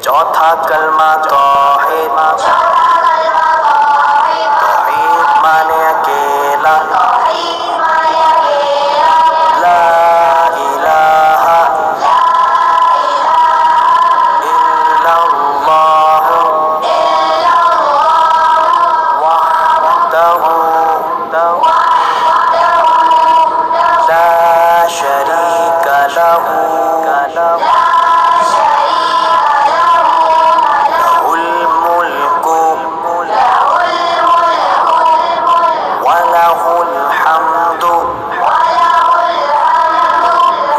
चौथा कलमा तौहीद, तौहीद माने अकेला, ला इलाहा इल्लल्लाह वहदहु ला शरीका लहू लहुल मुल्कु व लहुल हम्दु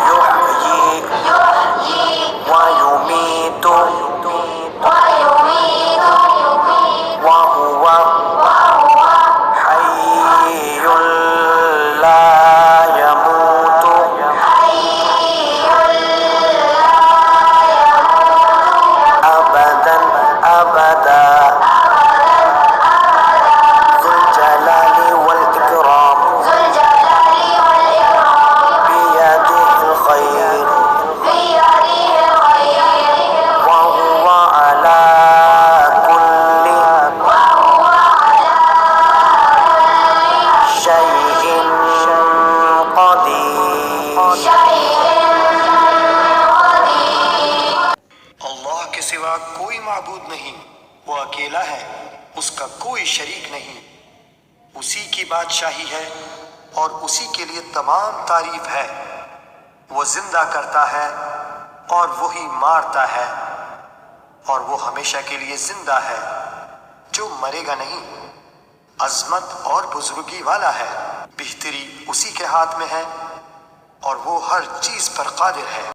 युहयी व युमीतु व हुवा हय्युल ला यमूतु अबदन अबदा ज़ुल जलाली वल इकराम बियदिहिल खैर व हुवा अला कुल्लि शैइन क़दीर। अल्लाह के सिवा कोई माबूद नहीं, वो अकेला है, उसका कोई शरीक नहीं। उसी की बादशाही है और उसी के लिए तमाम तारीफ है। वो जिंदा करता है और वही मारता है, और वो हमेशा के लिए जिंदा है जो मरेगा नहीं। अजमत और बुजुर्गी वाला है, बेहतरी उसी के हाथ में है और वो हर चीज पर कादिर है।